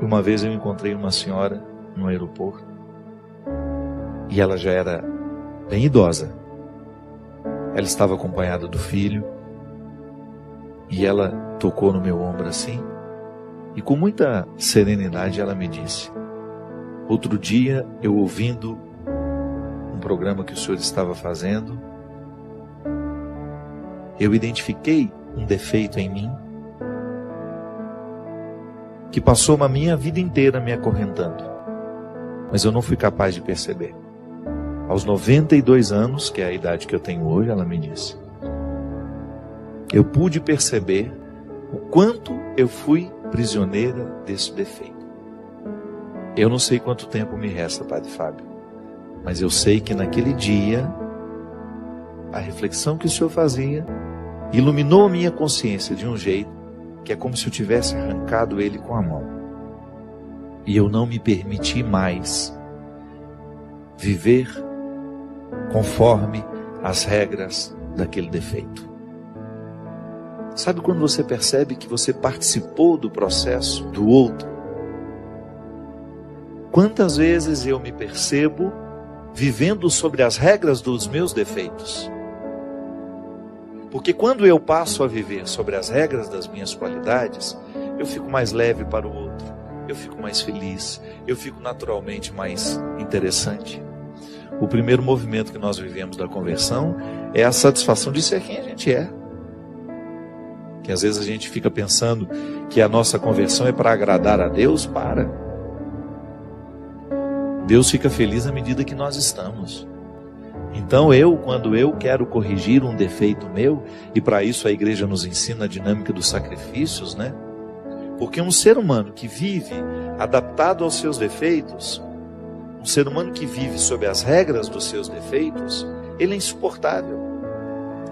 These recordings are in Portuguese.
Uma vez eu encontrei uma senhora no aeroporto e ela já era bem idosa. Ela estava acompanhada do filho e ela tocou no meu ombro assim e com muita serenidade ela me disse: outro dia eu ouvindo um programa que o senhor estava fazendo, eu identifiquei um defeito em mim que passou a minha vida inteira me acorrentando, mas eu não fui capaz de perceber. Aos 92 anos, que é a idade que eu tenho hoje, ela me disse, eu pude perceber o quanto eu fui prisioneira desse defeito. Eu não sei quanto tempo me resta, Padre Fábio, mas eu sei que naquele dia, a reflexão que o senhor fazia iluminou a minha consciência de um jeito que é como se eu tivesse arrancado ele com a mão. E eu não me permiti mais viver conforme as regras daquele defeito. Sabe quando você percebe que você participou do processo do outro? Quantas vezes eu me percebo vivendo sobre as regras dos meus defeitos? Porque quando eu passo a viver sobre as regras das minhas qualidades, eu fico mais leve para o outro, eu fico mais feliz, eu fico naturalmente mais interessante. O primeiro movimento que nós vivemos da conversão é a satisfação de ser quem a gente é. Que às vezes a gente fica pensando que a nossa conversão é para agradar a Deus, para. Deus fica feliz à medida que nós estamos. Então quando eu quero corrigir um defeito meu, e para isso a igreja nos ensina a dinâmica dos sacrifícios, né? Porque um ser humano que vive adaptado aos seus defeitos, um ser humano que vive sob as regras dos seus defeitos, ele é insuportável.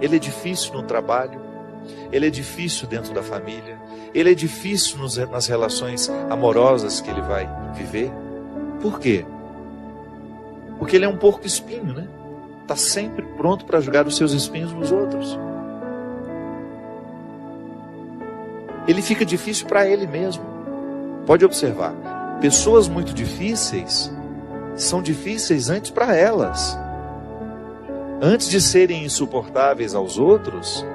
Ele é difícil no trabalho, ele é difícil dentro da família, ele é difícil nas relações amorosas que ele vai viver. Por quê? Porque ele é um porco espinho, né? Está sempre pronto para jogar os seus espinhos nos outros. Ele fica difícil para ele mesmo. Pode observar, pessoas muito difíceis são difíceis antes para elas. Antes de serem insuportáveis aos outros,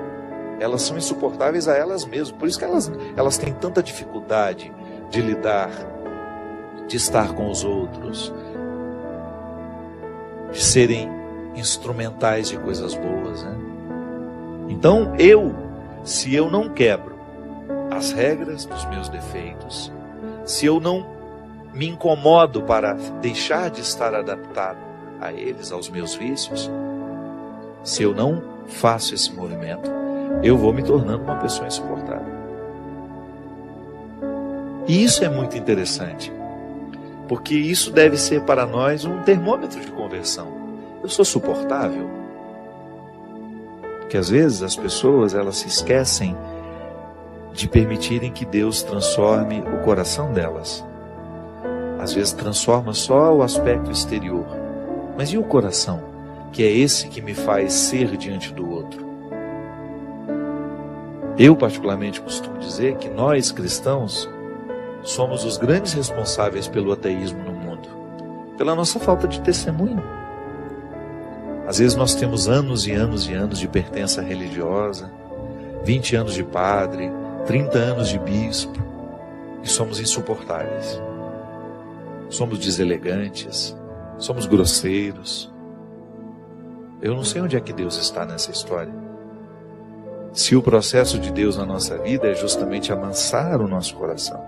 elas são insuportáveis a elas mesmas. Por isso que elas têm tanta dificuldade de lidar, de estar com os outros, de serem instrumentais de coisas boas, né? Então se eu não quebro as regras dos meus defeitos, se eu não me incomodo para deixar de estar adaptado a eles, aos meus vícios, se eu não faço esse movimento, eu vou me tornando uma pessoa insuportável. E isso é muito interessante, porque isso deve ser para nós um termômetro de conversão. Eu sou suportável? Porque às vezes as pessoas, elas se esquecem de permitirem que Deus transforme o coração delas. Às vezes transforma só o aspecto exterior. Mas e o coração? Que é esse que me faz ser diante do outro. Eu particularmente costumo dizer que nós cristãos somos os grandes responsáveis pelo ateísmo no mundo. Pela nossa falta de testemunho. Às vezes nós temos anos e anos e anos de pertença religiosa, 20 anos de padre, 30 anos de bispo, e somos insuportáveis. Somos deselegantes, somos grosseiros. Eu não sei onde é que Deus está nessa história. Se o processo de Deus na nossa vida é justamente amansar o nosso coração,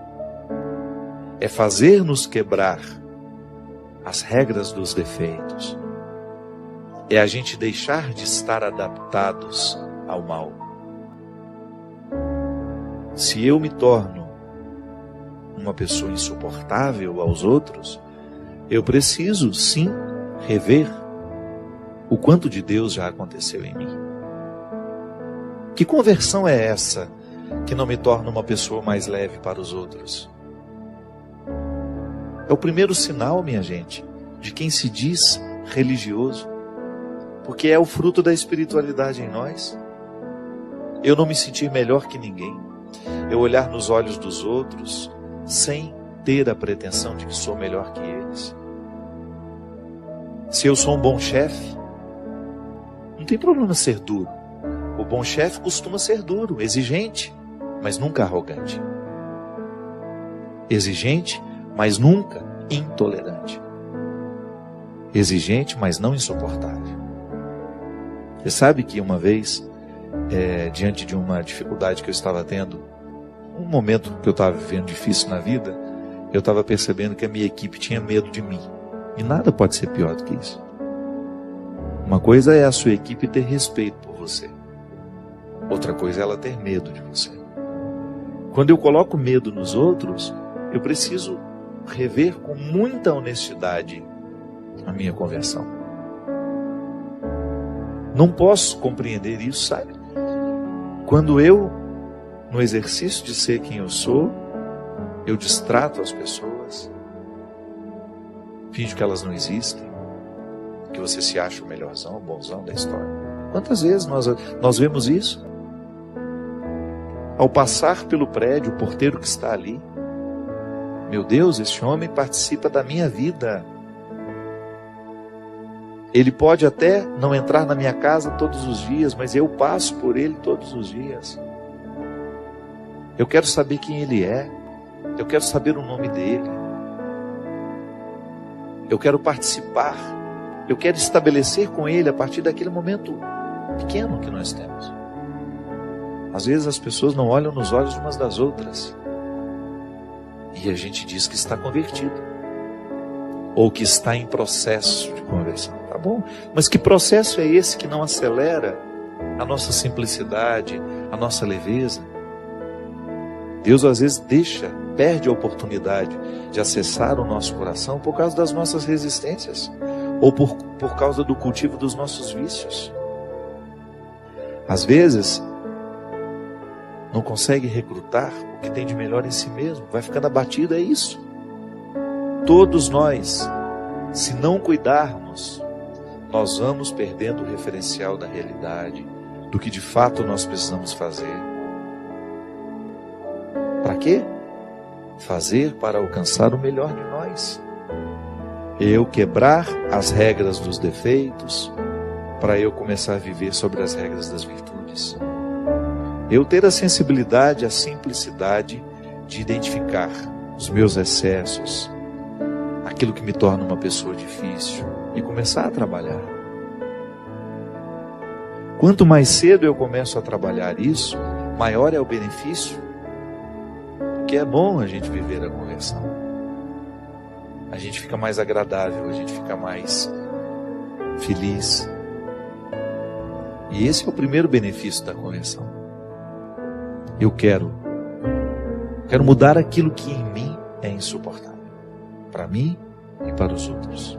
é fazer-nos quebrar as regras dos defeitos, é a gente deixar de estar adaptados ao mal. Se eu me torno uma pessoa insuportável aos outros, eu preciso sim rever o quanto de Deus já aconteceu em mim. Que conversão é essa que não me torna uma pessoa mais leve para os outros? É o primeiro sinal, minha gente, de quem se diz religioso. Porque é o fruto da espiritualidade em nós. Eu não me sentir melhor que ninguém. Eu olhar nos olhos dos outros sem ter a pretensão de que sou melhor que eles. Se eu sou um bom chefe, não tem problema ser duro. O bom chefe costuma ser duro, exigente, mas nunca arrogante. Exigente, mas nunca intolerante. Exigente, mas não insuportável. Você sabe que uma vez, diante de uma dificuldade que eu estava tendo, um momento que eu estava vivendo difícil na vida, eu estava percebendo que a minha equipe tinha medo de mim. E nada pode ser pior do que isso. Uma coisa é a sua equipe ter respeito por você. Outra coisa é ela ter medo de você. Quando eu coloco medo nos outros, eu preciso rever com muita honestidade a minha conversão. Não posso compreender isso, sabe? Quando eu, no exercício de ser quem eu sou, eu distrato as pessoas, finjo que elas não existem, que você se acha o melhorzão, o bonzão da história. Quantas vezes nós vemos isso? Ao passar pelo prédio, o porteiro que está ali, meu Deus, esse homem participa da minha vida. Ele pode até não entrar na minha casa todos os dias, mas eu passo por ele todos os dias. Eu quero saber quem ele é. Eu quero saber o nome dele. Eu quero participar. Eu quero estabelecer com ele a partir daquele momento pequeno que nós temos. Às vezes as pessoas não olham nos olhos umas das outras. E a gente diz que está convertido. Ou que está em processo de conversão. Tá bom, mas que processo é esse que não acelera a nossa simplicidade, a nossa leveza? Deus às vezes perde a oportunidade de acessar o nosso coração por causa das nossas resistências, ou por causa do cultivo dos nossos vícios. Às vezes, não consegue recrutar o que tem de melhor em si mesmo, vai ficando abatido, é isso. Todos nós, se não cuidarmos, nós vamos perdendo o referencial da realidade, do que de fato nós precisamos fazer. Para quê? Fazer para alcançar o melhor de nós. Eu quebrar as regras dos defeitos, para eu começar a viver sobre as regras das virtudes. Eu ter a sensibilidade, a simplicidade de identificar os meus excessos, aquilo que me torna uma pessoa difícil, e começar a trabalhar. Quanto mais cedo eu começo a trabalhar isso, maior é o benefício, porque é bom a gente viver a conversão. A gente fica mais agradável, a gente fica mais feliz. E esse é o primeiro benefício da conversão. Eu quero mudar aquilo que em mim é insuportável, para mim e para os outros.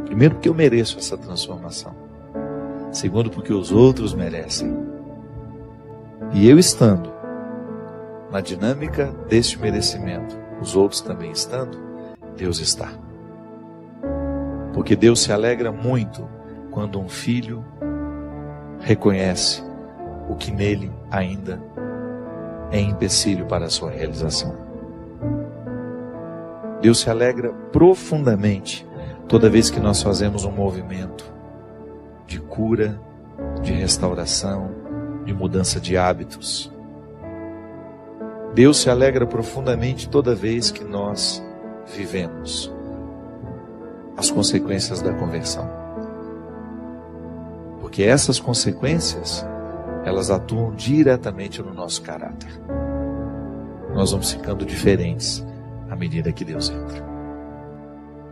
Primeiro, porque eu mereço essa transformação. Segundo, porque os outros merecem. E eu estando na dinâmica deste merecimento, os outros também estando, Deus está. Porque Deus se alegra muito quando um filho reconhece o que nele ainda é empecilho para a sua realização. Deus se alegra profundamente toda vez que nós fazemos um movimento de cura, de restauração, de mudança de hábitos. Deus se alegra profundamente toda vez que nós vivemos as consequências da conversão. Porque essas consequências, elas atuam diretamente no nosso caráter. Nós vamos ficando diferentes à medida que Deus entra.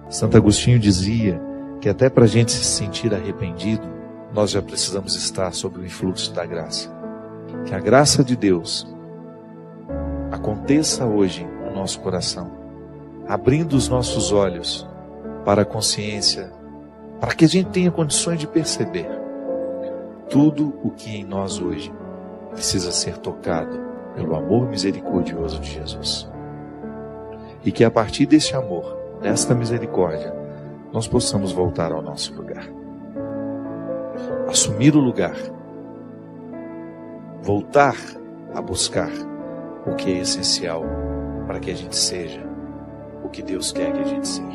Santo Agostinho dizia que até para a gente se sentir arrependido, nós já precisamos estar sob o influxo da graça. Que a graça de Deus aconteça hoje no nosso coração, abrindo os nossos olhos para a consciência, para que a gente tenha condições de perceber tudo o que em nós hoje precisa ser tocado pelo amor misericordioso de Jesus. E que a partir desse amor, desta misericórdia, nós possamos voltar ao nosso lugar. Assumir o lugar. Voltar a buscar o que é essencial para que a gente seja o que Deus quer que a gente seja.